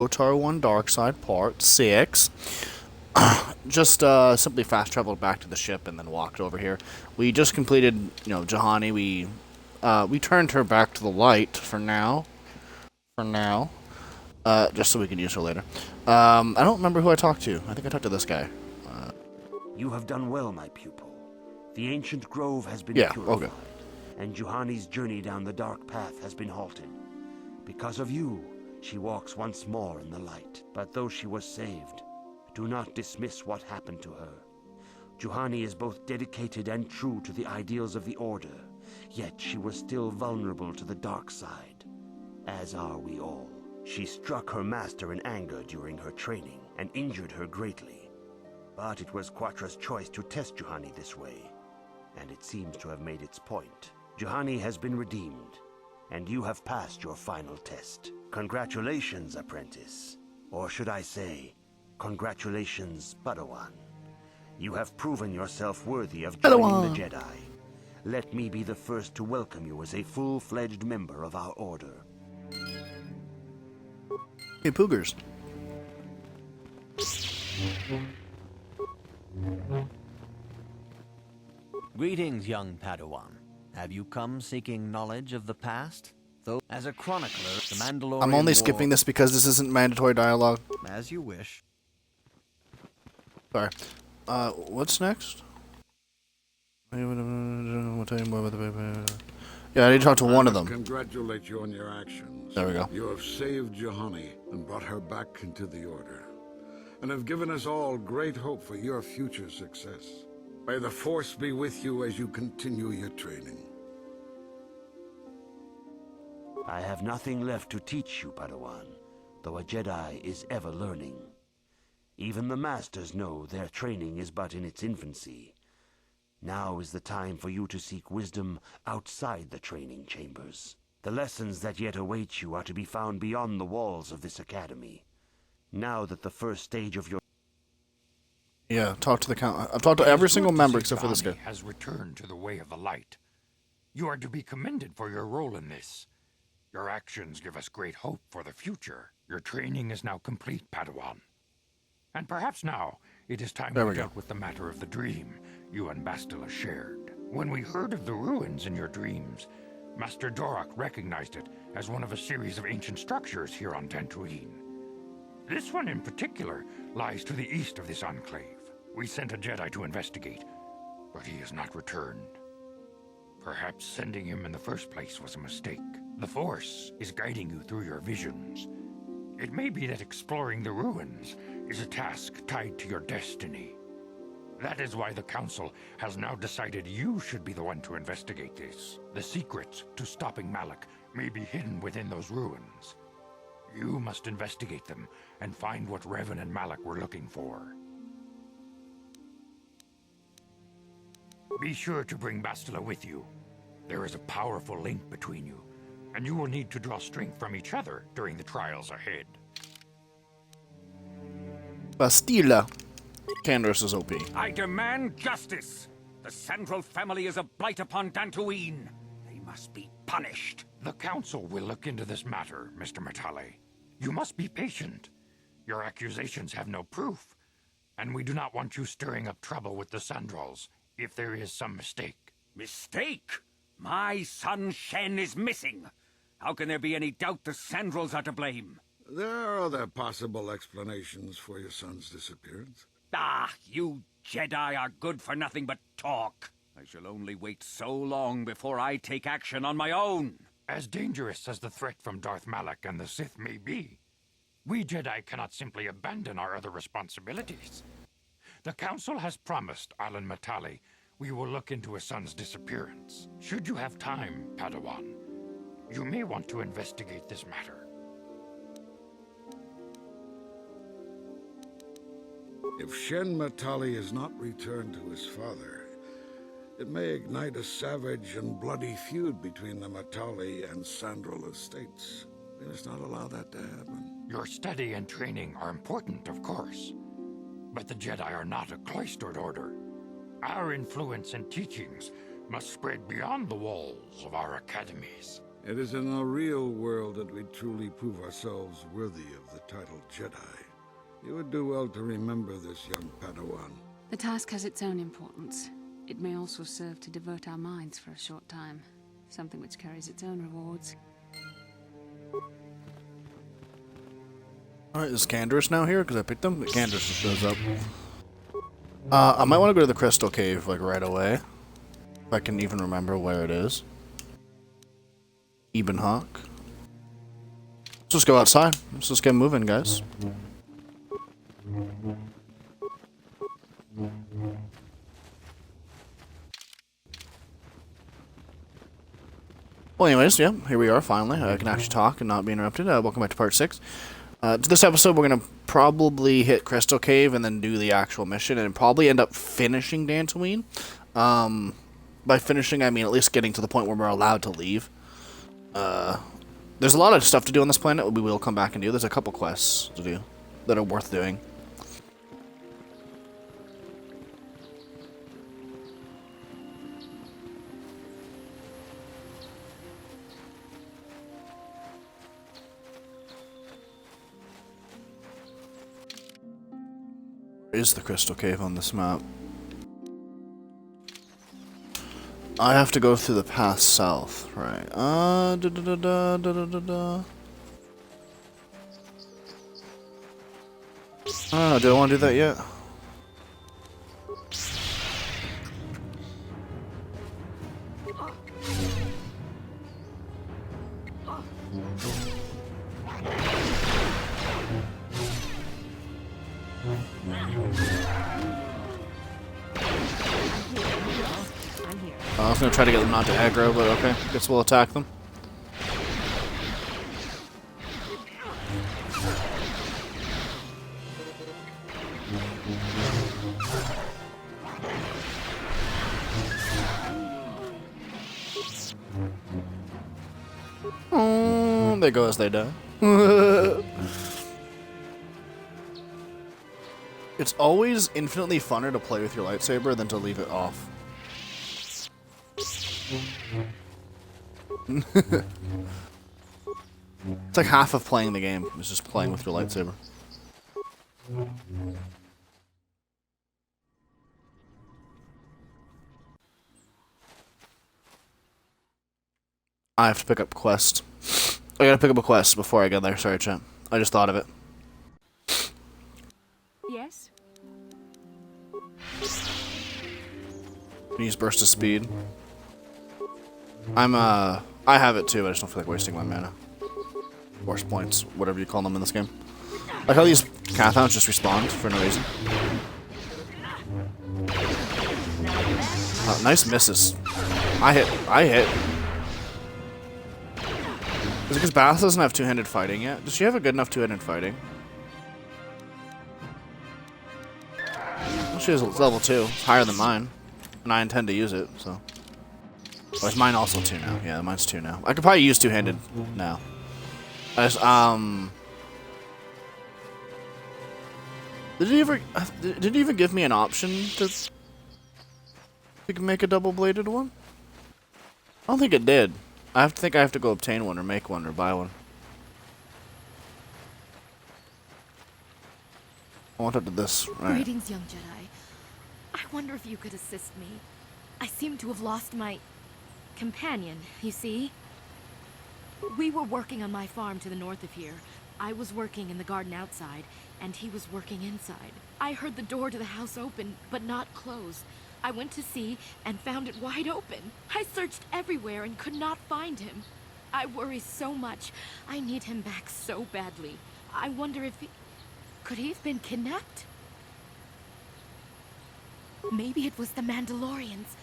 KOTOR 1 Dark Side Part 6. Just simply fast traveled back to the ship and then walked over here. We just completed, Juhani. We turned her back to the light for now. Just so we can use her later. I don't remember who I talked to. I think I talked to this guy. You have done well, my pupil. The ancient grove has been purified, okay. and Juhani's journey down the dark path has been halted. Because of you, she walks once more in the light. But though she was saved, do not dismiss what happened to her. Juhani is both dedicated and true to the ideals of the Order, yet she was still vulnerable to the dark side, as are we all. She struck her master in anger during her training and injured her greatly. But it was Quatra's choice to test Juhani this way, and it seems to have made its point. Juhani has been redeemed, and you have passed your final test. Congratulations, apprentice. Or should I say, congratulations, Padawan. You have proven yourself worthy of joining the Jedi. Let me be the first to welcome you as a full-fledged member of our order. Hey, Poogers. Greetings, young Padawan. Have you come seeking knowledge of the past? Though, as a chronicler, the Mandalorian I'm only skipping this because this isn't mandatory dialogue. As you wish. Sorry. What's next? Yeah, I need to talk to one of them. Congratulate you on your actions. There we go. You have saved Juhani and brought her back into the Order, and have given us all great hope for your future success. May the Force be with you as you continue your training. I have nothing left to teach you, Padawan, though a Jedi is ever learning. Even the Masters know their training is but in its infancy. Now is the time for you to seek wisdom outside the training chambers. The lessons that yet await you are to be found beyond the walls of this academy. Now that the first stage of your... Yeah, talk to the count. I've talked to every single member except for this guy. Has returned to the way of the light. You are to be commended for your role in this. Your actions give us great hope for the future. Your training is now complete, Padawan. And perhaps now, it is time we dealt with the matter of the dream you and Bastila shared. When we heard of the ruins in your dreams, Master Dorak recognized it as one of a series of ancient structures here on Dantooine. This one in particular lies to the east of this enclave. We sent a Jedi to investigate, but he has not returned. Perhaps sending him in the first place was a mistake. The Force is guiding you through your visions. It may be that exploring the ruins is a task tied to your destiny. That is why the Council has now decided you should be the one to investigate this. The secrets to stopping Malak may be hidden within those ruins. You must investigate them and find what Revan and Malak were looking for. Be sure to bring Bastila with you. There is a powerful link between you, and you will need to draw strength from each other during the trials ahead. Bastila. Candace is OP. I demand justice! The Sandral family is a blight upon Dantooine. They must be punished. The Council will look into this matter, Mr. Matale. You must be patient. Your accusations have no proof, and we do not want you stirring up trouble with the Sandrals if there is some mistake. Mistake? My son Shen is missing. How can there be any doubt the Sandrals are to blame? There are other possible explanations for your son's disappearance. Ah, you Jedi are good for nothing but talk. I shall only wait so long before I take action on my own. As dangerous as the threat from Darth Malak and the Sith may be, we Jedi cannot simply abandon our other responsibilities. The Council has promised Alan Matale we will look into his son's disappearance. Should you have time, Padawan, you may want to investigate this matter. If Shen Matali is not returned to his father, it may ignite a savage and bloody feud between the Matali and Sandral estates. We must not allow that to happen. Your study and training are important, of course, but the Jedi are not a cloistered order. Our influence and teachings must spread beyond the walls of our academies. It is in the real world that we truly prove ourselves worthy of the title Jedi. You would do well to remember this, young Padawan. The task has its own importance. It may also serve to divert our minds for a short time. Something which carries its own rewards. Alright, is Canderous now here? Because I picked them. Canderous just shows up. I might want to go to the Crystal Cave, like, right away. If I can even remember where it is. Ebenhawk. Let's just go outside. Let's just get moving, guys. Well, anyways, yeah, here we are, finally. I can actually talk and not be interrupted. Welcome back to part 6. To this episode, we're going to probably hit Crystal Cave and then do the actual mission, and probably end up finishing Dantooine. By finishing, I mean at least getting to the point where we're allowed to leave. There's a lot of stuff to do on this planet we will come back and do. There's a couple quests to do that are worth doing. Where is the Crystal Cave on this map? I have to go through the path south, right? Oh, do I want to do that yet? I was gonna try to get them not to aggro, but okay. Guess we'll attack them. Oh, they go as they die. It's always infinitely funner to play with your lightsaber than to leave it off. It's like half of playing the game is just playing with your lightsaber. I have to pick up quest. I gotta pick up a quest before I get there. Sorry, chat. I just thought of it. Yes? Use burst of speed. I have it too, but I just don't feel like wasting my mana. Force points, whatever you call them in this game. Like how these Cathounds just respawn for no reason. Nice misses. I hit. Is it because Bath doesn't have two-handed fighting yet? Does she have a good enough two-handed fighting? Well, she has level 2. It's higher than mine. And I intend to use it, so. Oh, is mine also 2 now? Yeah, mine's 2 now. I could probably use two-handed now. I just, Did it even give me an option to make a double-bladed one? I don't think it did. I think I have to go obtain one or make one or buy one. I wanted this. Right. Greetings, young Jedi. I wonder if you could assist me. I seem to have lost my companion, you see? We were working on my farm to the north of here. I was working in the garden outside, and he was working inside. I heard the door to the house open, but not close. I went to see and found it wide open. I searched everywhere and could not find him. I worry so much. I need him back so badly. I wonder if he... Could he have been kidnapped? Maybe it was the Mandalorians.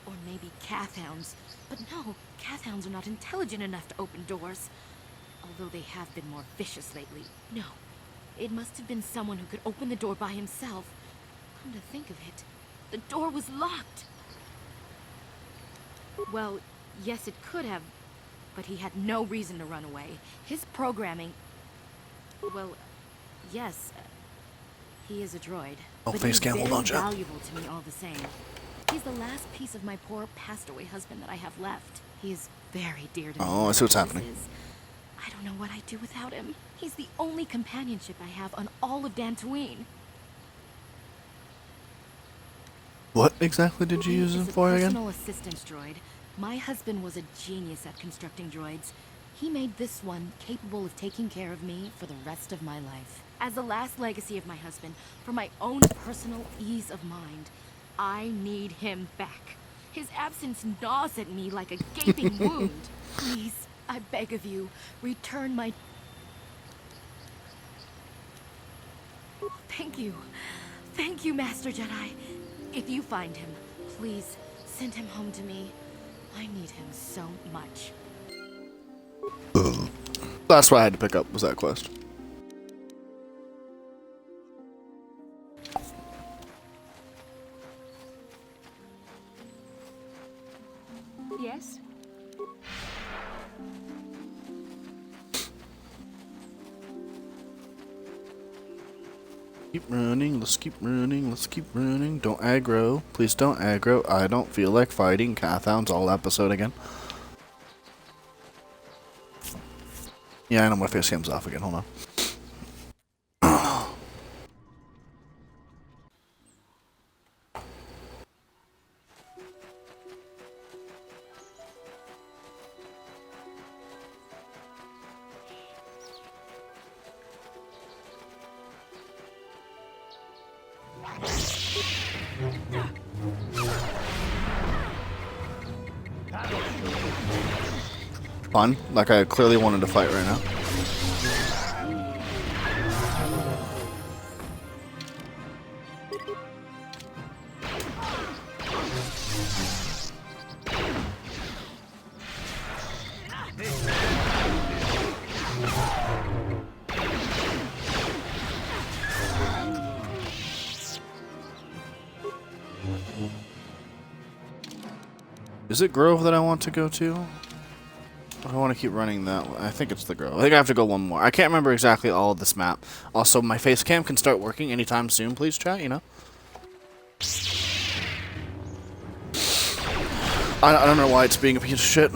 Or maybe Cathounds. But no, Cathounds are not intelligent enough to open doors. Although they have been more vicious lately. No, it must have been someone who could open the door by himself. Come to think of it, the door was locked. Well, yes, it could have, but he had no reason to run away. His programming... Well, yes, he is a droid. Oh, but face he's cam, hold very on, chat. valuable to me all the same. He's the last piece of my poor passed-away husband that I have left. He is very dear to me. Oh, I see what's happening. I don't know what I'd do without him. He's the only companionship I have on all of Dantooine. What exactly did you use him for again? Personal assistance droid. My husband was a genius at constructing droids. He made this one capable of taking care of me for the rest of my life. As the last legacy of my husband, for my own personal ease of mind, I need him back. His absence gnaws at me like a gaping wound. Please, I beg of you, return my... Thank you. Thank you, Master Jedi. If you find him, please send him home to me. I need him so much. That's what I had to pick up, was that quest. Yes? Keep running, let's keep running, let's keep running. Don't aggro. Please don't aggro. I don't feel like fighting Cathounds all episode again. Yeah, I know my face cam's off again. Hold on. Fun. Like I clearly wanted to fight right now. Is it Grove that I want to go to? I want to keep running that way. I think it's the Grove. I think I have to go one more. I can't remember exactly all of this map. Also, my face cam can start working anytime soon, please, chat, you know? I don't know why it's being a piece of shit.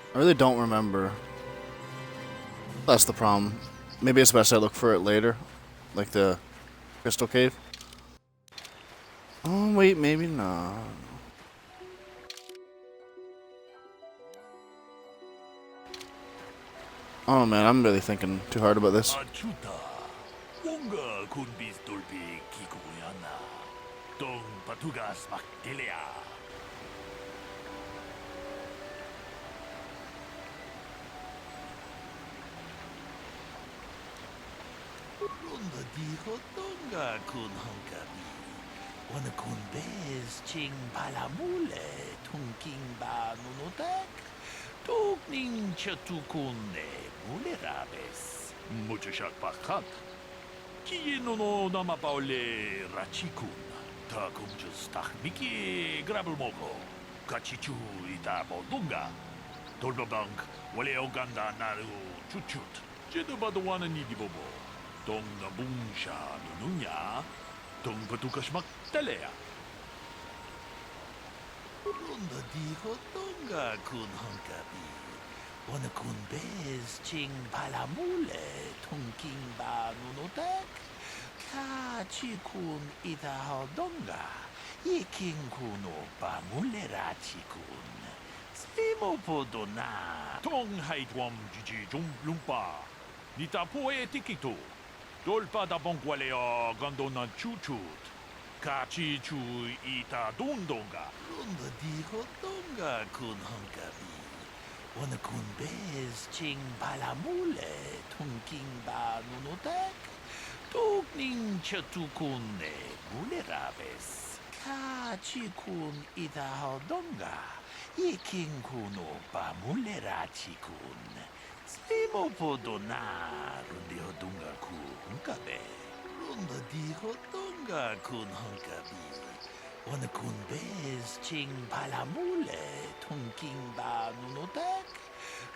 I really don't remember. That's the problem. Maybe it's best I look for it later. Like the Crystal Cave. Oh, wait, maybe not. Oh man, I'm really thinking too hard about this. Dijo Tonga kun Honkabi. Wana kun bez ching palamule tunking ba nunotak. Tokning chatukunne mulerabes. Muchashak pakat. Kiyeno no namapaule rachikun. Takum just takmiki grabelmoko. Kachichu ita bodunga. Tolbabank wale oganda naru chuchut. Jedubadwana nidibobo. Tong nabungsha nununya, tong patukas magtalea. Runda dijo tonga kun Honkabi. Wana kun bez ching palamule tong king ba nunotek. Kachi kun ita hodonga. Iking kuno pa mulerachi kun. Simo podona. Tong haitwam jiji jum lumpa. Nita poe tikito. Dolpa da bongualeo gondona chuchut. Kachi chu ita dundonga. Runda dijo donga kun Honkabi. Wana kun bez ching palamule tunking ba nunotek. Tokning chatukunne mulerabes. Kachi kun ita hodonga. Iking kuno pa mulerachi kun. Slimo po donar rundi hodunga ku hunkabe. Runda di hodunga kun hunkabi. Wana kun bez ching palamule tunking ba nunotak.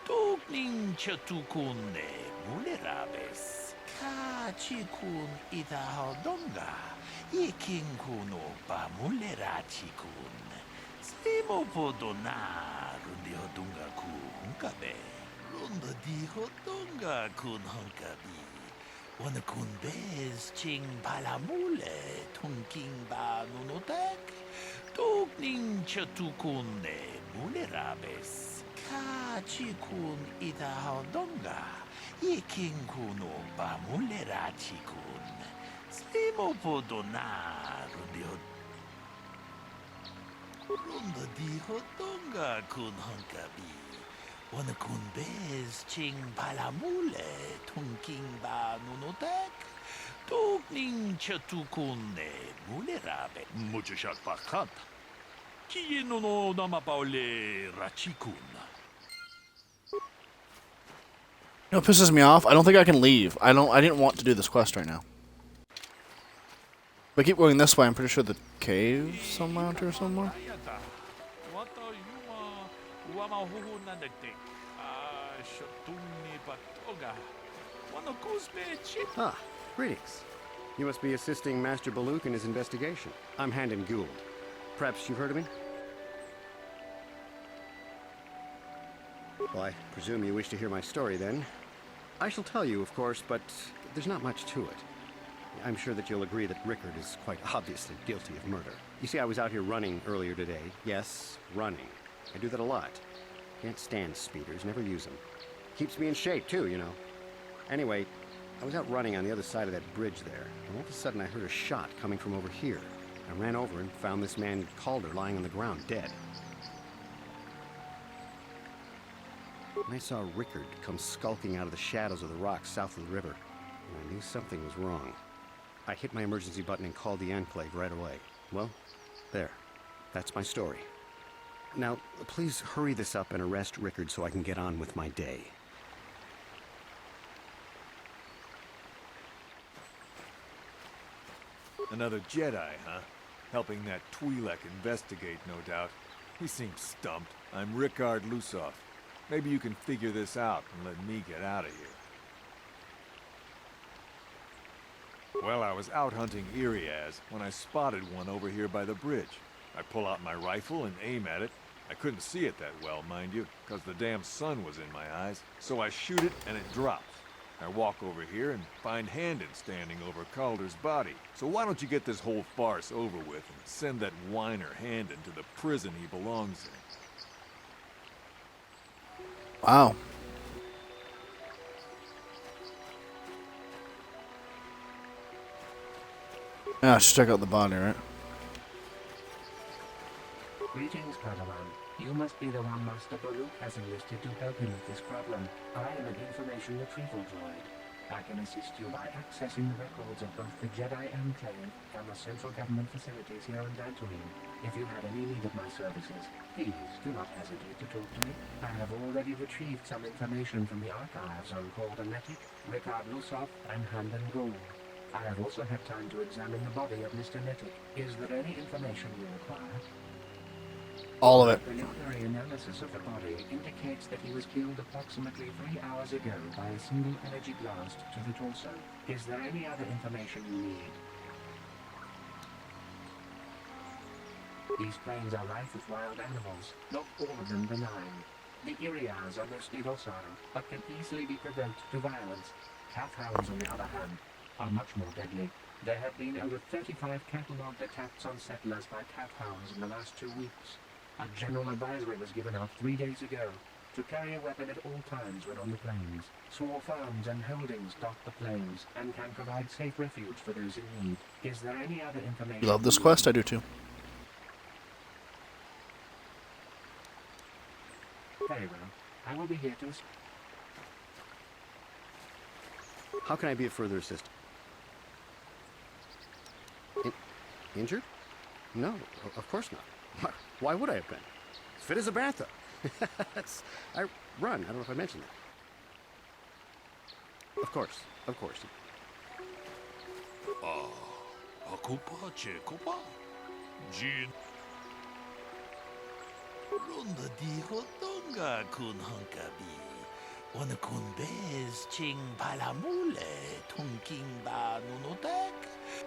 Tugning chatukune mulerabes. Ka chikun ita hodunga. Iking kuno ba mulera chikun. Slimo po donar rundi hodunga ku hunkabe. Runda di hodunga kun hunkabi. Wana kun bez ching palamule tunking ba nunotak. Tugning chatukune mulerabes. Ka chikun ita hodunga. Iking kuno ba mulera chikun. Slimo po donar rundi Runda di hodunga kun hunkabi. Wana kun bez ching palamule tunking ba nunotak. Tugning chatukune mulerabe. Muchashat pakat. Kiye no namapaule rachikun. You know what pisses me off? I don't think I can leave. I didn't want to do this quest right now. If I keep going this way, I'm pretty sure the cave's somewhere out here somewhere. Ah, greetings. You must be assisting Master Baluk in his investigation. I'm Handon Gould. Perhaps you've heard of me? Well, I presume you wish to hear my story, then. I shall tell you, of course, but there's not much to it. I'm sure that you'll agree that Rickard is quite obviously guilty of murder. You see, I was out here running earlier today. Yes, running. I do that a lot. Can't stand speeders, never use them. Keeps me in shape, too, you know. Anyway, I was out running on the other side of that bridge there, and all of a sudden I heard a shot coming from over here. I ran over and found this man Calder lying on the ground, dead. And I saw Rickard come skulking out of the shadows of the rocks south of the river, and I knew something was wrong. I hit my emergency button and called the Enclave right away. Well, there. That's my story. Now, please hurry this up and arrest Rickard so I can get on with my day. Another Jedi, huh? Helping that Twi'lek investigate, no doubt. He seems stumped. I'm Rickard Lusoff. Maybe you can figure this out and let me get out of here. Well, I was out hunting Iriaz when I spotted one over here by the bridge. I pull out my rifle and aim at it. I couldn't see it that well, mind you, because the damn sun was in my eyes. So I shoot it and it drops. I walk over here and find Handon standing over Calder's body. So why don't you get this whole farce over with and send that whiner Handon to the prison he belongs in? Wow. Yeah, I should check out the body, right? Greetings, Padawan. You must be the one Master Baluk has enlisted to help him with this problem. I am an information retrieval droid. I can assist you by accessing the records of both the Jedi Enclave and the central government facilities here on Dantooine. If you have any need of my services, please do not hesitate to talk to me. I have already retrieved some information from the archives on Calder Netic, Rickard Lusoff, and Handon Gould. I have also had time to examine the body of Mr. Netic. Is there any information you require? All of it. The preliminary analysis of the body indicates that he was killed approximately 3 hours ago by a single energy blast to the torso. Is there any other information you need? These plains are rife with wild animals, not all of them benign. The Iriaz are mostly docile, but can easily be provoked to violence. Calf hounds, on the other hand, are much more deadly. There have been over 35 catalogued attacks on settlers by calf hounds in the last 2 weeks. A general advisory was given out 3 days ago to carry a weapon at all times when on the plains. Small farms and holdings dot the plains and can provide safe refuge for those in need. Is there any other information? You love this quest? I do too. Very well. I will be here to assist. How can I be of further assistance? Injured? No, of course not. Why would I have been? Fit as a bantha. I run. I don't know if I mentioned that. Of course, of course. Akupa Chekopa? Jin. Ronda di Hotonga kun Hunkabi. Wana kun bez ching palamule tunking ba nunotek.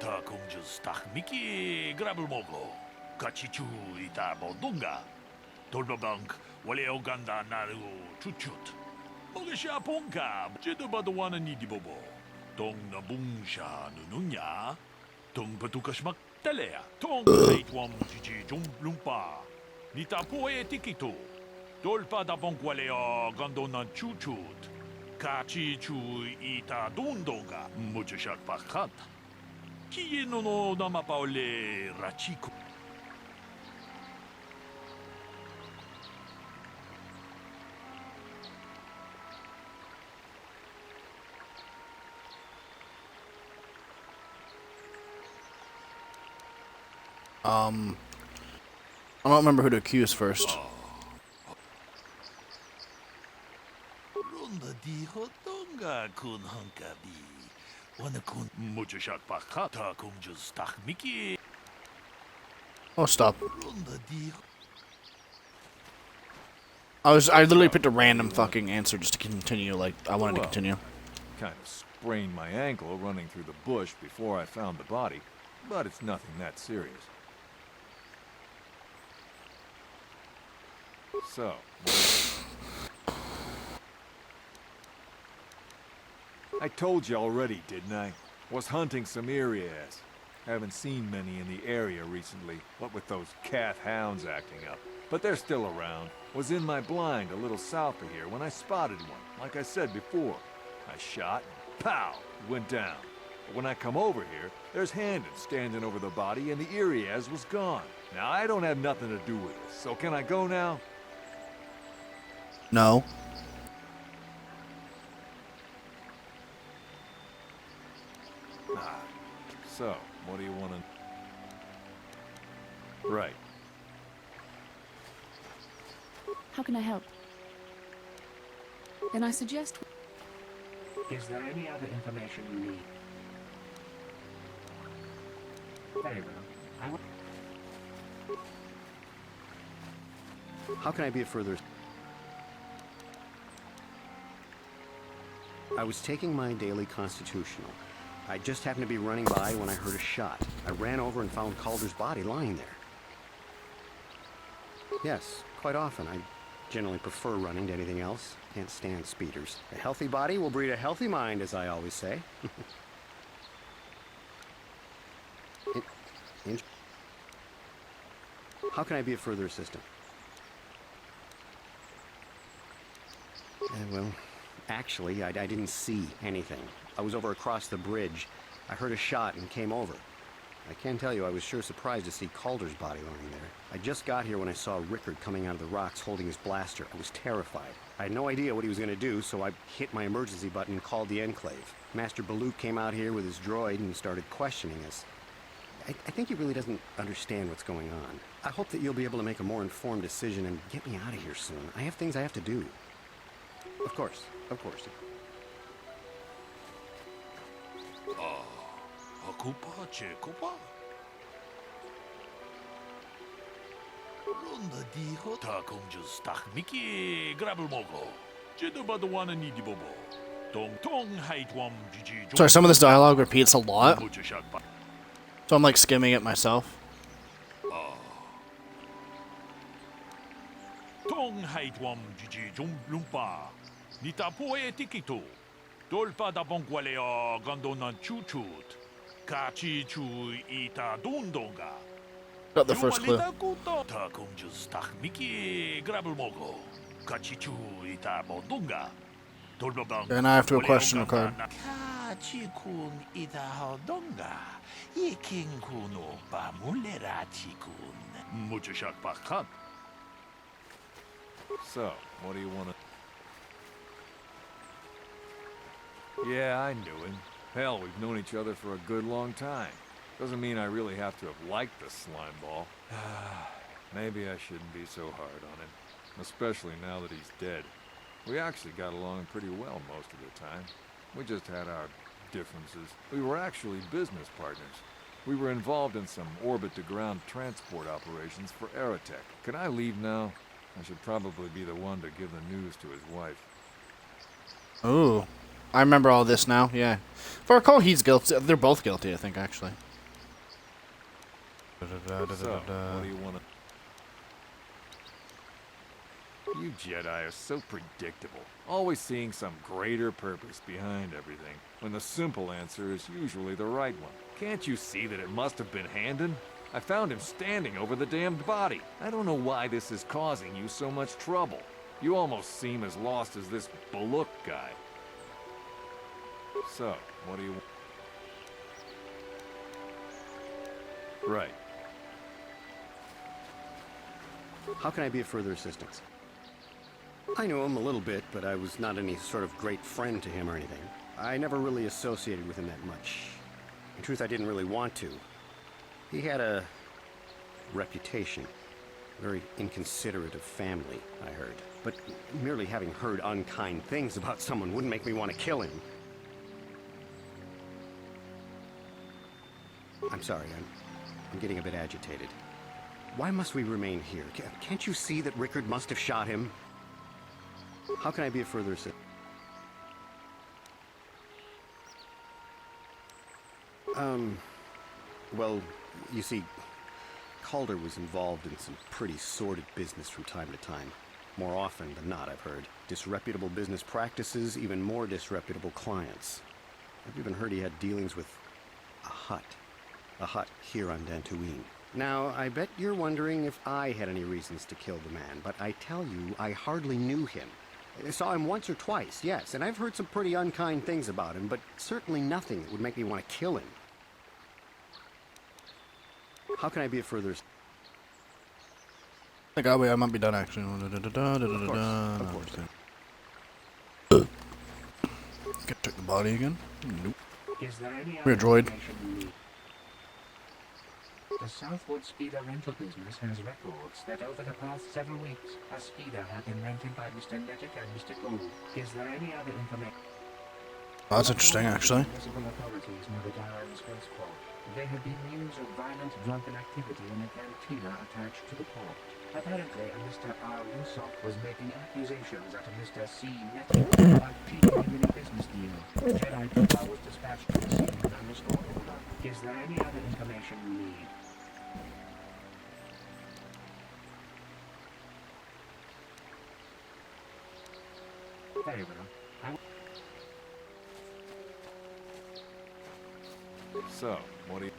Ta kung just miki grabelmogo. Kachichu ita bodunga. Tolbabank wale oganda naru chuchut. Mogasha ponka jedabadawana nidibobo. Tong nabungsha nununya. Tong patukashmak talea. Tong haitwam jiji lumpa. Nita poe tikito. Dolpa da bonkwaleo gandonan chuchut. Kachi chu ita dundonga. Muchashak pakat. Kiye no namapaole rachiko. I don't remember who to accuse first. Ronda di Hotonga kun Hunkabi. Wana kun Muchashak pakata kung just miki. Oh, stop. Ronda di. I literally picked a random fucking answer just to continue, like, I wanted to continue. Kind of sprained my ankle running through the bush before I found the body, but it's nothing that serious. So, I told you already, didn't I? Was hunting some Irias. Haven't seen many in the area recently, what with those calf hounds acting up. But they're still around. Was in my blind a little south of here when I spotted one, like I said before. I shot, and pow, went down. But when I come over here, there's Handon standing over the body and the Irias was gone. Now, I don't have nothing to do with this, so can I go now? No. So, what do you want to... Right. How can I help? Then I suggest... Is there any other information you need? Very well. How can I be of further... I was taking my daily constitutional. I just happened to be running by when I heard a shot. I ran over and found Calder's body lying there. Yes, quite often. I generally prefer running to anything else. Can't stand speeders. A healthy body will breed a healthy mind, as I always say. How can I be of further assistance? Well, actually, I didn't see anything. I was over across the bridge. I heard a shot and came over. I can tell you I was sure surprised to see Calder's body lying there. I just got here when I saw Rickard coming out of the rocks holding his blaster. I was terrified. I had no idea what he was going to do, so I hit my emergency button and called the Enclave. Master Baluk came out here with his droid and started questioning us. I think he really doesn't understand what's going on. I hope that you'll be able to make a more informed decision and get me out of here soon. I have things I have to do. Of course, of course. Akupa Chekopa? Ronda di Hota kung just miki grabelmogo. Jedabadawana nidibobo. Tong tong haitwam jiji. Sorry, some of this dialogue repeats a lot. So I'm like skimming it myself. Tong haitwam jiji lumpa. Nita poe tikito. Dolpa da bonkwaleo gandonan chuchut. Kachi chu ita dundonga. Got the first clue. Ta kung just miki grabelmogo. Kachi chu ita bodunga. And I have to a question card. Kachi kun ita hodonga. Yiking kuno pa mulerachi kun. Muchashak pakat. So, what do you want to... Yeah, I knew him. Hell, we've known each other for a good long time. Doesn't mean I really have to have liked the slime ball. Maybe I shouldn't be so hard on him. Especially now that he's dead. We actually got along pretty well most of the time. We just had our differences. We were actually business partners. We were involved in some orbit-to-ground transport operations for Aerotech. Can I leave now? I should probably be the one to give the news to his wife. Ooh. I remember all this now, yeah. If I recall, he's guilty. They're both guilty, I think, actually. So, what do you want to... You Jedi are so predictable, always seeing some greater purpose behind everything, when the simple answer is usually the right one. Can't you see that it must have been Handon? I found him standing over the damned body. I don't know why this is causing you so much trouble. You almost seem as lost as this Baluk guy. So, what do you... Right. How can I be of further assistance? I knew him a little bit, but I was not any sort of great friend to him or anything. I never really associated with him that much. In truth, I didn't really want to. He had a reputation. Very inconsiderate of family, I heard. But merely having heard unkind things about someone wouldn't make me want to kill him. I'm sorry, I'm getting a bit agitated. Why must we remain here? Can't you see that Rickard must have shot him? How can I be of further assistance? Well, you see, Calder was involved in some pretty sordid business from time to time. More often than not, I've heard. Disreputable business practices, even more disreputable clients. I've even heard he had dealings with a hut. A hut here on Dantooine. Now, I bet you're wondering if I had any reasons to kill the man, but I tell you, I hardly knew him. I saw him once or twice, yes, and I've heard some pretty unkind things about him, but certainly nothing that would make me want to kill him. How can I be of further... I think I might be done, actually. Of course. Can I check the body again? Nope. Is there any We're a droid. The Southwood Speeder rental business has records that over the past several weeks, a speeder had been rented by Mr. Netic and Mr. Gould. Is there any other information? Oh, that's interesting, actually. Municipal authorities near the Darren spaceport. There had been news of violent drunken activity in a cantina attached to the port. Apparently, a Mr. R. Yusuf was making accusations at a Mr. C. Netic about cheating him in a business deal. Jedi Trooper was dispatched to the scene and restored order. Is there any other information you need? Very well. So, what do you...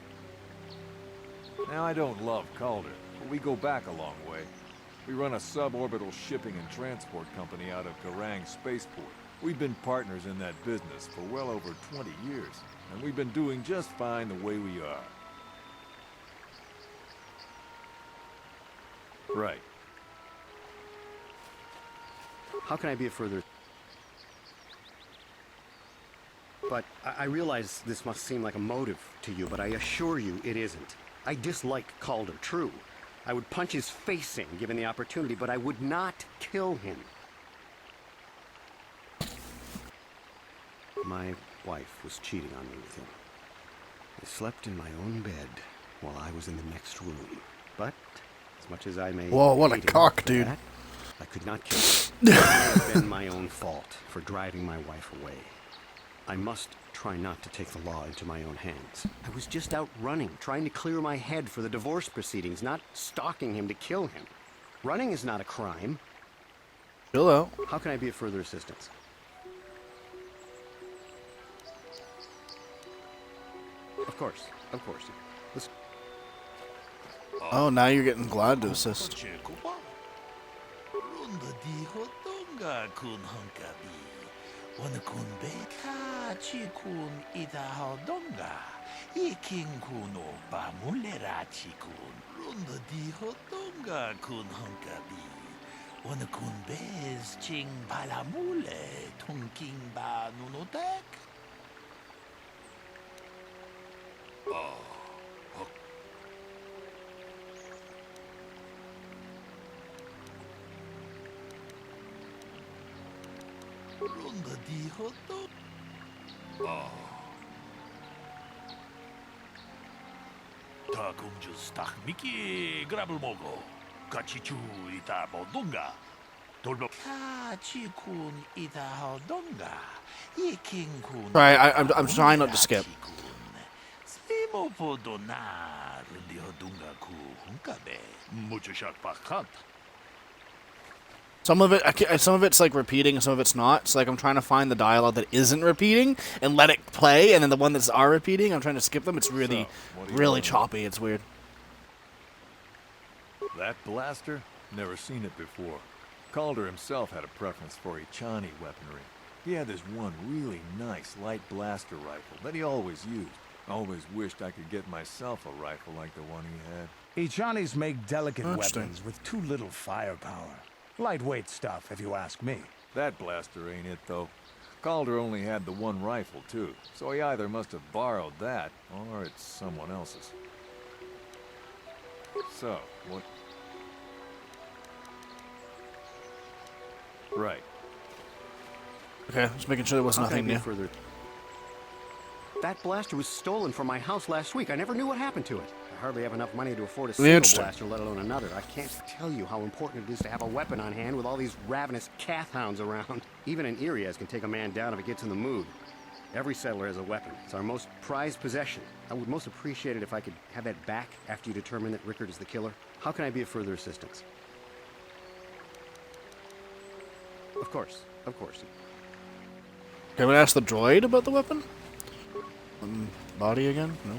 Now, I don't love Calder, but we go back a long way. We run a suborbital shipping and transport company out of Garang Spaceport. We've been partners in that business for well over 20 years, and we've been doing just fine the way we are. Right. How can I be of further... But I realize this must seem like a motive to you, but I assure you it isn't. I dislike Calder, true. I would punch his face in, given the opportunity, but I would not kill him. My wife was cheating on me with him. I slept in my own bed while I was in the next room. But, as much as I may... Whoa, what a hate him cock, for dude. that, I could not kill him. It may have been my own fault for driving my wife away. I must try not to take the law into my own hands. I was just out running, trying to clear my head for the divorce proceedings, not stalking him to kill him. Running is not a crime. Chill out. How can I be of further assistance? Of course, of course. Let's... Oh, now you're getting glad to assist. Wana kun beka chi kun ita hodonga. Iking kuno ba mulera chi kun. Runda di hodonga kun honkabi. Wana kun bez ching palamule tunking ba nunotek. Runda di hodonga. Ta kumjus tak miki grabel mogo. Kachichu ita bodunga. Tolbo Kachikun ita hodonga. Yiking kun. Sorry, I'm trying not to skip. Slimo podona rundi hodunga ku hunkabe. Mucho shak pakant. Some of it's like repeating, and some of it's not. So like I'm trying to find the dialogue that isn't repeating and let it play, and then the one that's are repeating, I'm trying to skip them. It's really, really choppy. It's weird. That blaster? Never seen it before. Calder himself had a preference for Ichani weaponry. He had this one really nice light blaster rifle that he always used. Always wished I could get myself a rifle like the one he had. Ichanis make delicate weapons with too little firepower. Lightweight stuff, if you ask me. That blaster ain't it, though. Calder only had the one rifle, too, so he either must have borrowed that, or it's someone else's. So, what... Right. Okay, just making sure there was nothing new. Further? That blaster was stolen from my house last week. I never knew what happened to it. I hardly have enough money to afford a single blaster, let alone another. I can't tell you how important it is to have a weapon on hand with all these ravenous cath hounds around. Even an Irias can take a man down if it gets in the mood. Every settler has a weapon. It's our most prized possession. I would most appreciate it if I could have that back after you determine that Rickard is the killer. How can I be of further assistance? Of course, of course. Can we ask the droid about the weapon? Body again? No.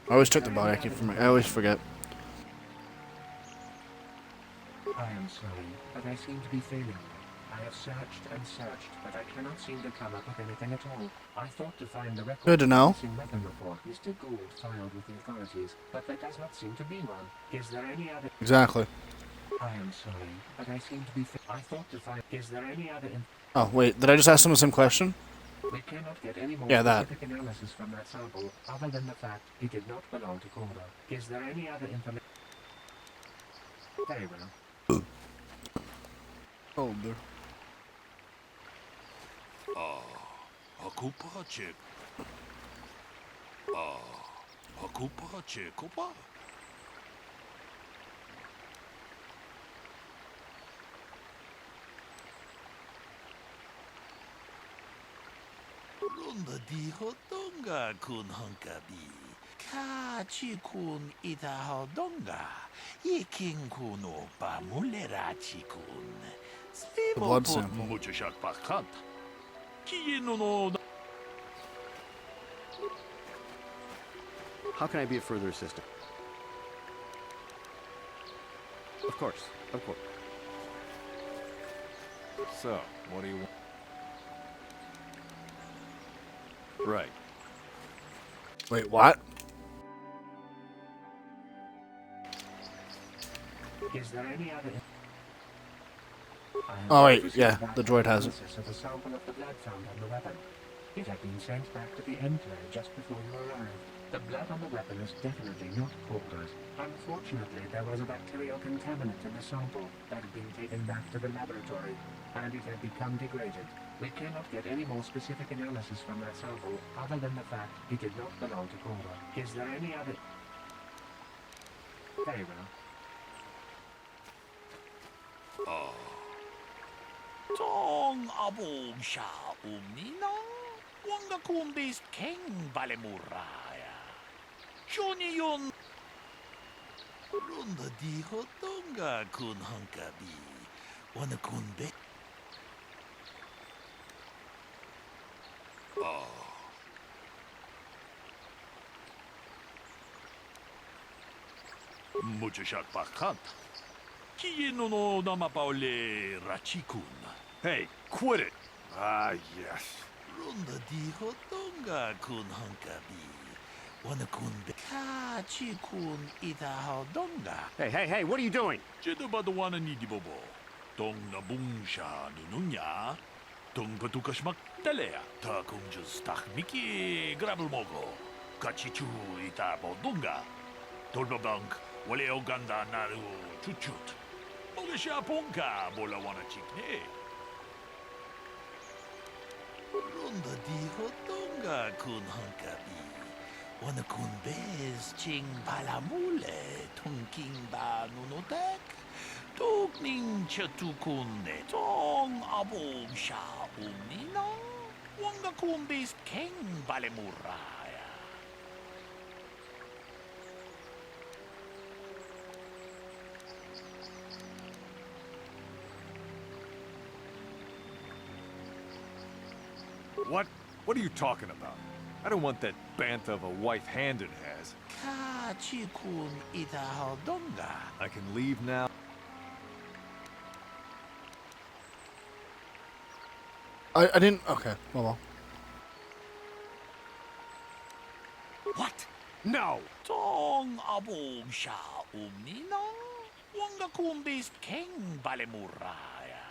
I always check the body. I always forget. I am sorry, but I seem to be failing. I have searched and searched, but I cannot seem to come up with anything at all. I thought to find the record Good to know. of the weapon report Mr. Gould filed with the authorities, but there does not seem to be one. Is there any other... Exactly. I am sorry, but I seem to be... I thought to find... Is there any other... Oh, wait. Did I just ask him the same question? We cannot get any more specific analysis from that sample, other than the fact he did not belong to KOTOR. Is there any other information? Very well. Oh, dear. Hakupa chip. Hakupa chikopa. Runda di hodonga kun hunkabi. Kachi kun ita hodonga. Yiking kun opa mulerachi kun. The blood sample. Mucho shak pakant. Kiyino no. How can I be of further assistance? Of course, of course. So, what do you want? Right. Wait, what? Is there any other... Oh wait, yeah, the droid has it. Of a sample of the blood found on the weapon. It had been sent back to the Enclave just before you arrived. The blood on the weapon is definitely not KOTOR's. Unfortunately, there was a bacterial contaminant in the sample that had been taken back to the laboratory, and it had become degraded. We cannot get any more specific analysis from that sample, other than the fact it did not belong to KOTOR. Is there any other... Very well. Tong abong sha umnina. Wanga kumbis king balemuraya. Shoni yun. Runda di hodonga kun hunkabi. Wana kunbe. Mucho shak pakant. Kiyino no namapaule rachikun. Hey, quit it! Ah, yes. Runda di hodonga kun hunkabi. Wana kunbe. Kachi kun ita hodonga. Hey, what are you doing? Jedabadawana ni dibobo. Tong nabungsha nununya. Tong patukashmak talea. Ta kumjus takmiki grabelmogo. Kachichu ita bodunga. Tolbabank. Wale oganda naru chuchut. Mogesha ponka bola wana chikne. Runda di hotonga kun hunkabi. Wana kun bez ching palamule tunking ba nunotek. Tugning chatukune tong abom sha umnina. Wanga kun bez king balemuraya. What are you talking about? I don't want that bantha of a wife Handon has. Ka chikun ita hodonga. I can leave now. I didn't. Okay. Well. What? No! Tong abom sha umnina. Wanga kun bez king balemuraya.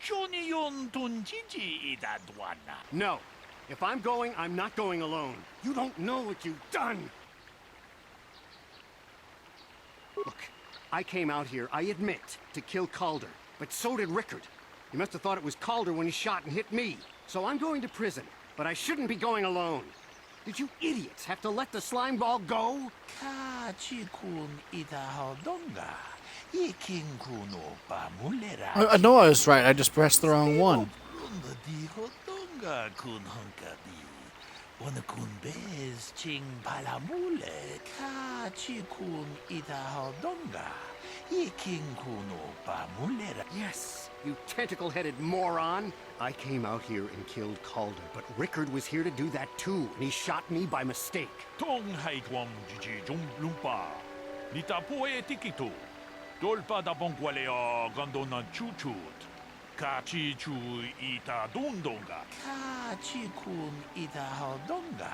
Johnny yun tunjiji ita dwana. No. If I'm going, I'm not going alone. You don't know what you've done. Look, I came out here, I admit, to kill Calder. But so did Rickard. He must have thought it was Calder when he shot and hit me. So I'm going to prison, but I shouldn't be going alone. Did you idiots have to let the slime ball go? Ka chikun ita hodonga. Iking kuno pa mulera. I know I was right. I just pressed the wrong one. Runda di hodonga kun hunkabi. Wana kun bez ching palamule. Ka chikun ita hodonga. Iking kuno pa mulera. Yes, you tentacle-headed moron. I came out here and killed Calder, but Rickard was here to do that too, and he shot me by mistake. Tong haitwam jiji jum lumpa. Nita poe tikitu. Dolpa da bongwalea gandona chuchut. Kachi chu ita dundonga. Kachi kun ita hodonga.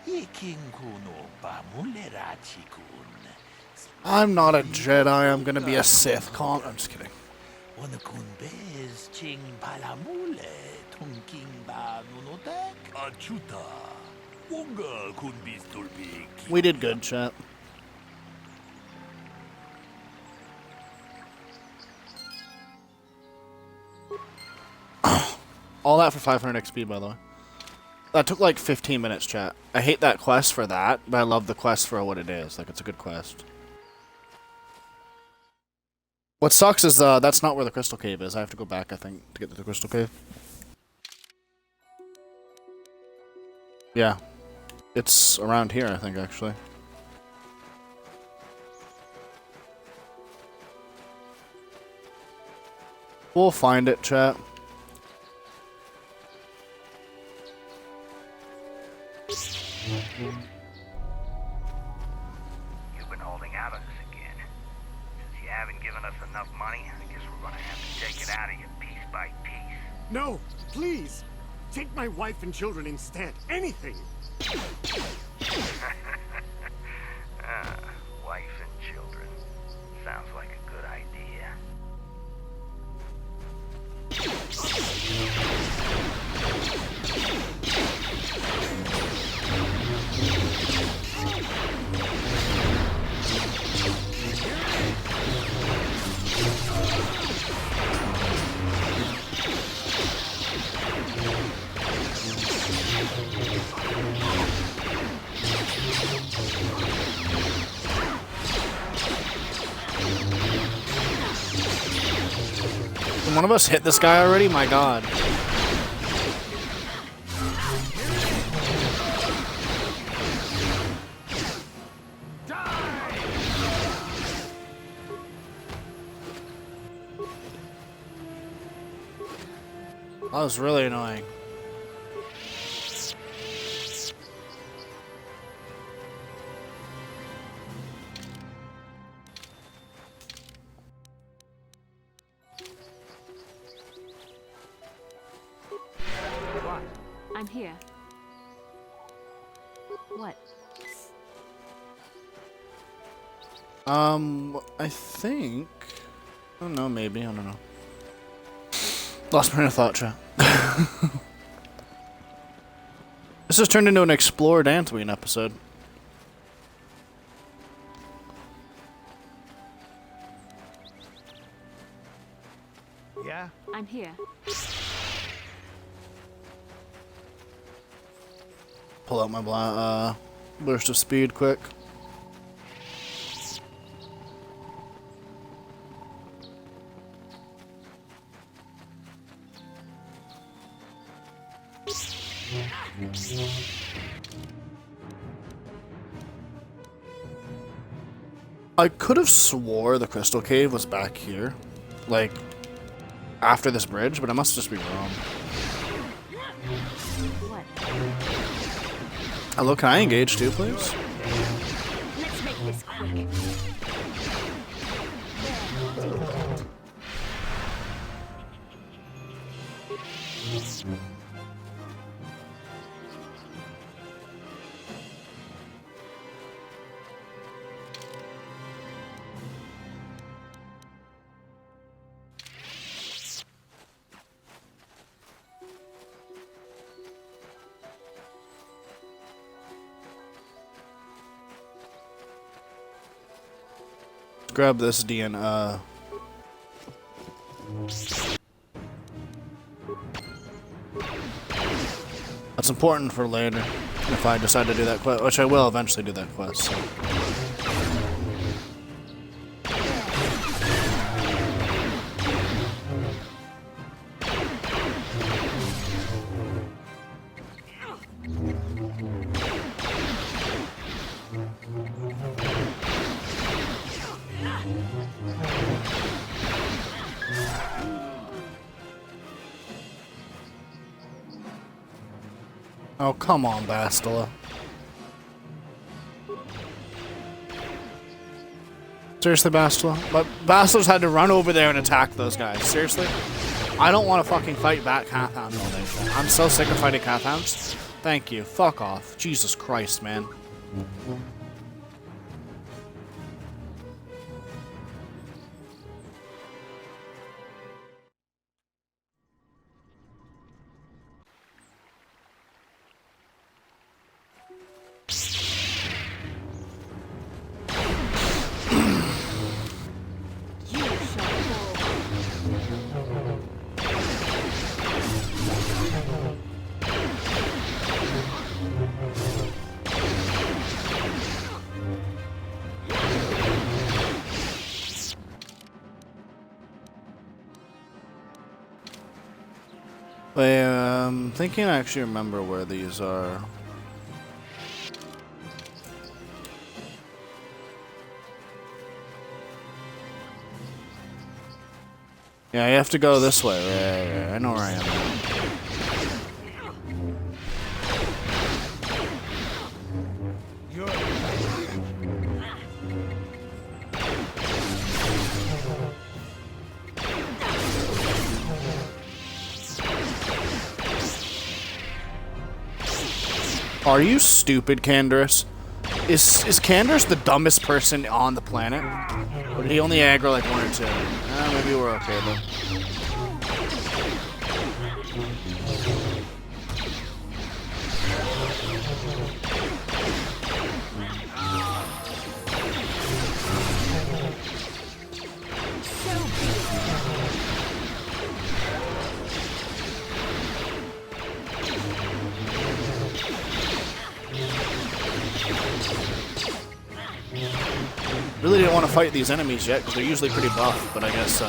Iking kuno pa mulera chikun. I'm not a Jedi. I'm gonna be a Sith. I'm just kidding. Wana kun bez ching palamule tunking ba nunotek. Achuta. Wonga kun bis dolpi. We did good, chat. All that for 500 XP, by the way. That took like 15 minutes, chat. I hate that quest for that, but I love the quest for what it is. Like, it's a good quest. What sucks is that's not where the Crystal Cave is. I have to go back, I think, to get to the Crystal Cave. Yeah. It's around here, I think, actually. We'll find it, chat. You've been holding out on us again. Since you haven't given us enough money, I guess we're gonna have to take it out of you piece by piece. No, please! Take my wife and children instead. Anything! Wife and children. Sounds like a good idea. Can one of us hit this guy already? My god. That was really annoying. I'm here. What? I think... I don't know, maybe. I don't know. Lost my train of thought, chat. This has turned into an Explore Dantooine episode. Yeah? I'm here. pull out my burst of speed quick. I could have swore the crystal cave was back here, like after this bridge, but I must just be wrong. Hello, can I engage too, please? Let's make this quick. Grab this DN. That's important for later if I decide to do that quest, which I will eventually do that quest. So. Oh, come on, Bastila. Seriously, Bastila? But Bastila's had to run over there and attack those guys. Seriously? I don't want to fucking fight back Cathounds all day. I'm so sick of fighting Cathounds. Thank you. Fuck off. Jesus Christ, man. Wait, I'm thinking I actually remember where these are. Yeah, you have to go this way. Right. I know where I am now. Are you stupid, Canderous? Is Canderous the dumbest person on the planet? Or did he only aggro like 1 or 2? Maybe we're okay then. Really didn't want to fight these enemies yet because they're usually pretty buff, but I guess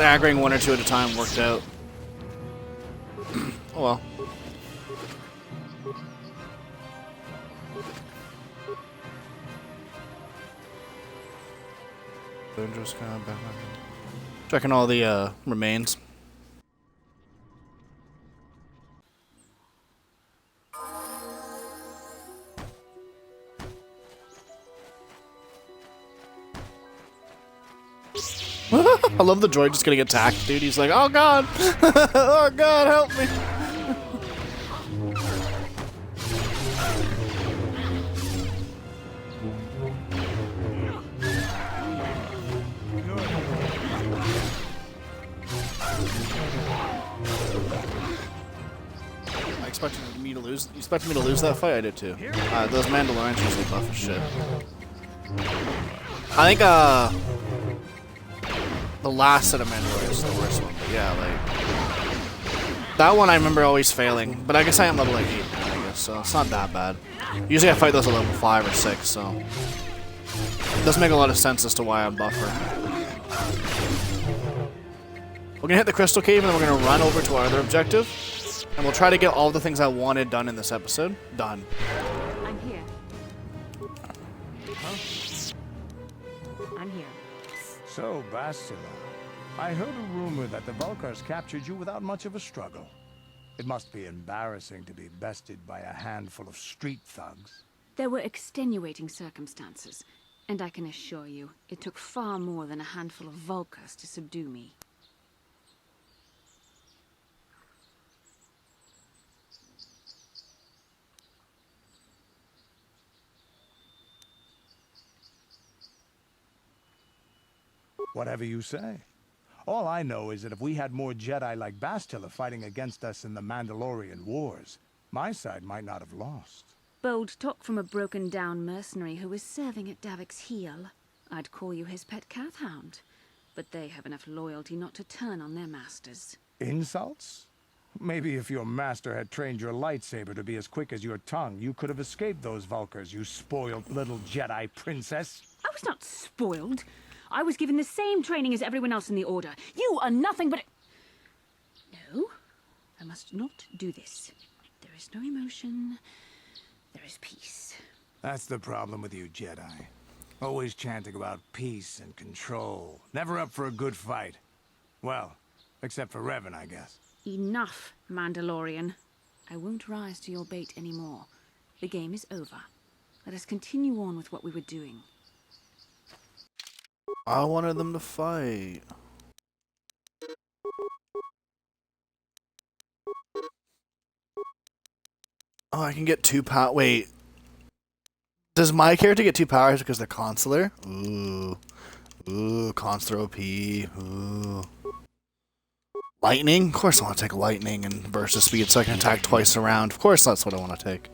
aggroing 1 or 2 at a time worked out. Oh well. Just kind of checking all the remains. I love the droid just getting attacked, dude. He's like, oh god! Oh god, help me! I expected me to lose. You expected me to lose that fight? I did too. Those Mandalorians are usually buff as shit. I think, the last set of Mandalorians is the worst one, but yeah, like... That one I remember always failing, but I guess I am level like 8 now, I darkness, so it's not that bad. Usually I fight those at level 5 or 6, so it doesn't make a lot of sense as to why I'm buffering. We're gonna hit the Crystal Cave and then we're gonna run over to our other objective. And we'll try to get all the things I wanted done in this episode. Done. I'm here. I'm here. So, Bastila, I heard a rumor that the Vulkars captured you without much of a struggle. It must be embarrassing to be bested by a handful of street thugs. There were extenuating circumstances, and I can assure you, it took far more than a handful of Vulkars to subdue me. Whatever you say. All I know is that if we had more Jedi like Bastila fighting against us in the Mandalorian Wars, my side might not have lost. Bold talk from a broken-down mercenary who is serving at Davik's heel. I'd call you his pet cat hound, but they have enough loyalty not to turn on their masters. Insults? Maybe if your master had trained your lightsaber to be as quick as your tongue, you could have escaped those Vulkars, you spoiled little Jedi princess. I was not spoiled. I was given the same training as everyone else in the Order. You are nothing but No, I must not do this. There is no emotion. There is peace. That's the problem with you Jedi. Always chanting about peace and control. Never up for a good fight. Well, except for Revan, I guess. Enough, Mandalorian. I won't rise to your bait anymore. The game is over. Let us continue on with what we were doing. I wanted them to fight. Oh, I can get 2 power. Wait. Does my character get 2 powers because they're consular? Ooh. Ooh, consular OP. Ooh. Lightning? Of course I want to take lightning and burst of speed so I can attack twice around. Of course that's what I want to take.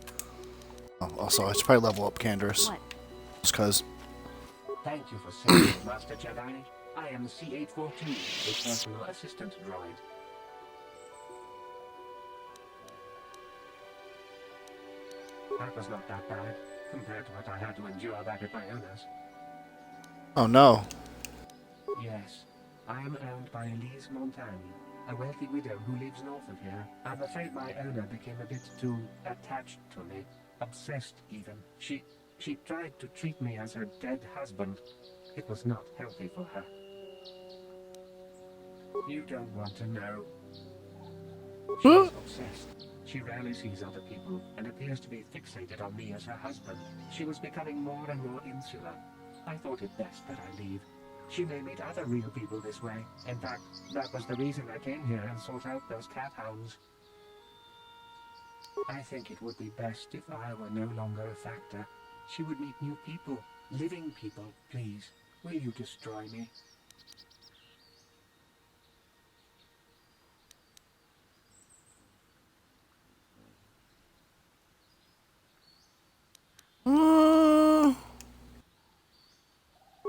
Oh, also, I should probably level up Canderous. What? Just cause. Thank you for saving me, Master Jedi. I am C-842, a personal assistant droid. That was not that bad, compared to what I had to endure back at my owner's. Oh no. Yes, I am owned by Elise Montagne, a wealthy widow who lives north of here. I'm afraid my owner became a bit too attached to me, obsessed even. She tried to treat me as her dead husband. It was not healthy for her. You don't want to know. She is obsessed. She rarely sees other people and appears to be fixated on me as her husband. She was becoming more and more insular. I thought it best that I leave. She may meet other real people this way. In fact, that was the reason I came here and sought out those cat hounds. I think it would be best if I were no longer a factor. She would meet new people, living people. Please, will you destroy me?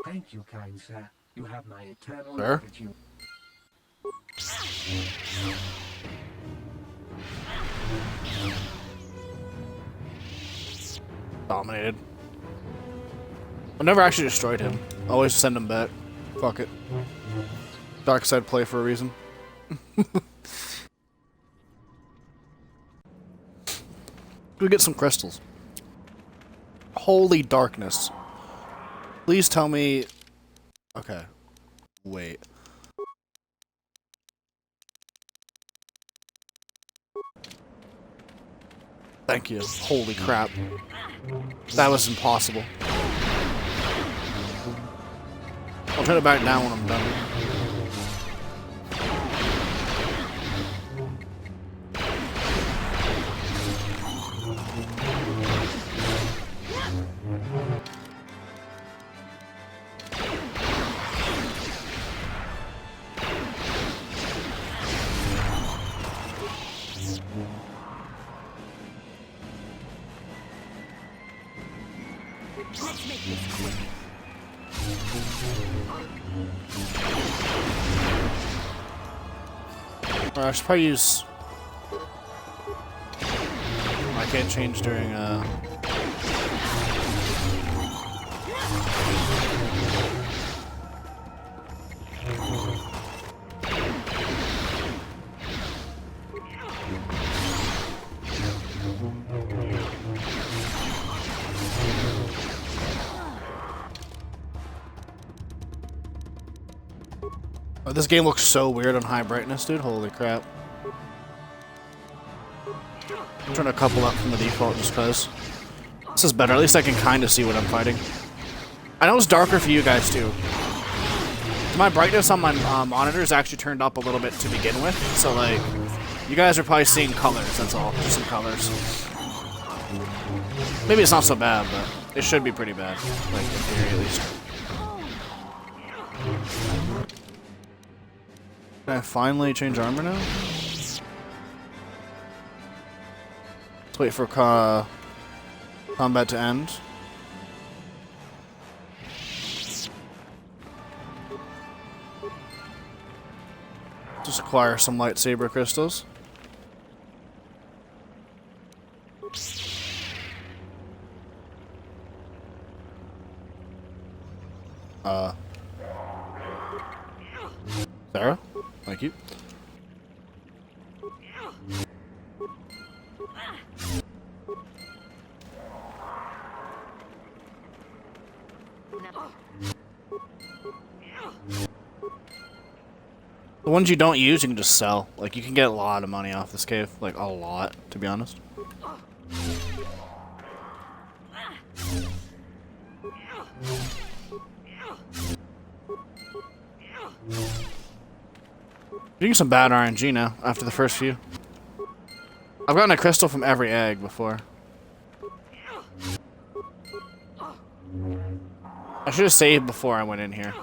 Thank you, kind sir. You have my eternal gratitude. Dominated. I never actually destroyed him. Always send him back. Fuck it. Dark side play for a reason. Go get some crystals. Holy darkness. Please tell me... Okay. Wait. Thank you. Holy crap. That was impossible. I'll turn it back down when I'm done. Let's make this quick. I should probably use my can't change during Oh, this game looks so weird on high brightness, dude. Holy crap. I'm trying to couple up from the default just because. This is better. At least I can kind of see what I'm fighting. I know it's darker for you guys, too. My brightness on my monitor is actually turned up a little bit to begin with. So, like, you guys are probably seeing colors, that's all. Just some colors. Maybe it's not so bad, but it should be pretty bad. Like, in theory, at least. Can I finally change armor now? Let's wait for combat to end. Just acquire some lightsaber crystals. Sarah? Thank you. The ones you don't use, you can just sell. Like, you can get a lot of money off this cave. Like, a lot, to be honest. Doing some bad RNG now, after the first few. I've gotten a crystal from every egg before. I should have saved before I went in here.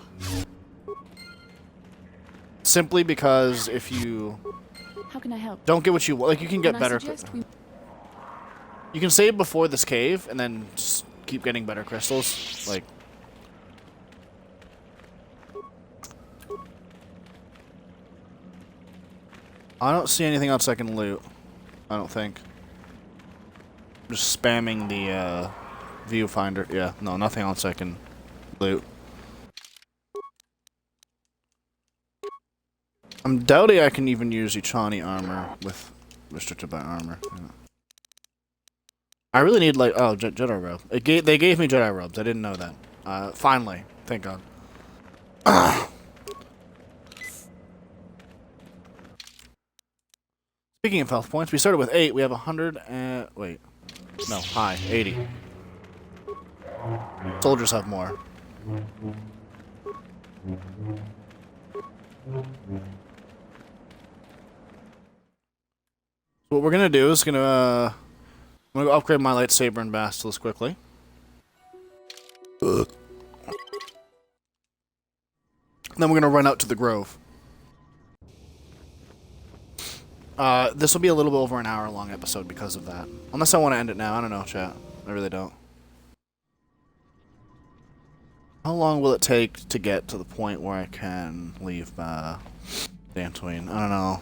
Simply because if you How can I help? don't get what you want, like you can get better. You can save before this cave and then just keep getting better crystals. Like, I don't see anything else I can loot. I don't think. I'm just spamming the viewfinder. Yeah, no, nothing else I can loot. I'm doubting I can even use Ichani armor with restricted by armor. Yeah. I really need like Jedi robe. They gave me Jedi robes. I didn't know that. Finally, thank God. Speaking of health points, we started with 8. We have 100 and wait, no, high 80. Soldiers have more. So what we're gonna do is I'm gonna go upgrade my lightsaber and basilisk quickly. And then we're gonna run out to the grove. This will be a little bit over an hour long episode because of that. Unless I want to end it now. I don't know, chat. I really don't. How long will it take to get to the point where I can leave Dantooine? I don't know.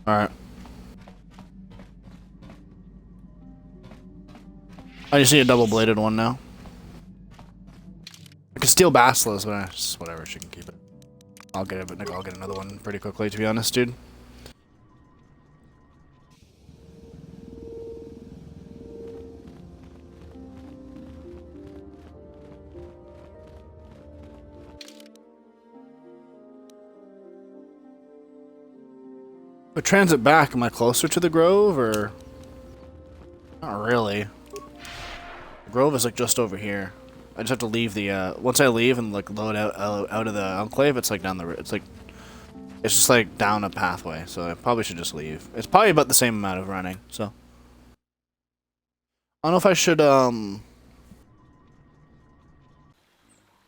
Alright. I just need a double-bladed one now. I can steal Basilisk, but whatever, she can keep it. I'll get it, but I'll get another one pretty quickly, to be honest, dude. But transit back, am I closer to the Grove, or? Not really. The Grove is like just over here. I just have to leave the, once I leave and like load out of the Enclave, it's like down the, it's like It's just like down a pathway, so I probably should just leave. It's probably about the same amount of running, so. I don't know if I should,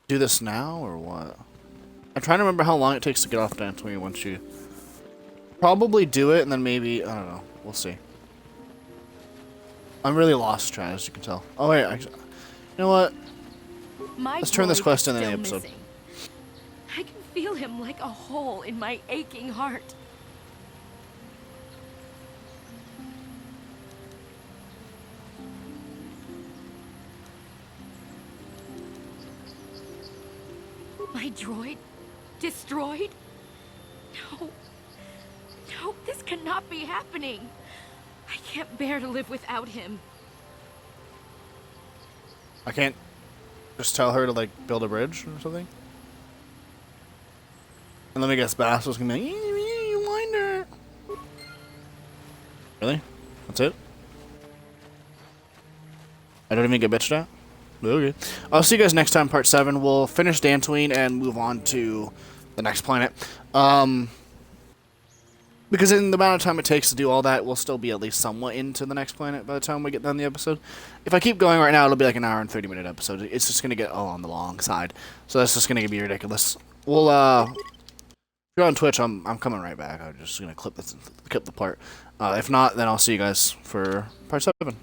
do this now or what? I'm trying to remember how long it takes to get off Dantooine once you... Probably do it, and then maybe... I don't know. We'll see. I'm really lost, Chad, as you can tell. Oh, wait. You know what? Let's turn this quest in the episode. Missing. I can feel him like a hole in my aching heart. My droid? Destroyed? No. No, this cannot be happening. I can't bear to live without him. I can't just tell her to, like, build a bridge or something? And let me guess, Bass was gonna be like, you wonder. Really? That's it? I don't even get bitched at? Okay. I'll see you guys next time, part 7. We'll finish Dantooine and move on to the next planet. Because in the amount of time it takes to do all that, we'll still be at least somewhat into the next planet by the time we get done the episode. If I keep going right now, it'll be like an hour and 30-minute episode. It's just going to get on the long side. So that's just going to be ridiculous. We'll, if you're on Twitch, I'm coming right back. I'm just going to clip the part. If not, then I'll see you guys for part 7.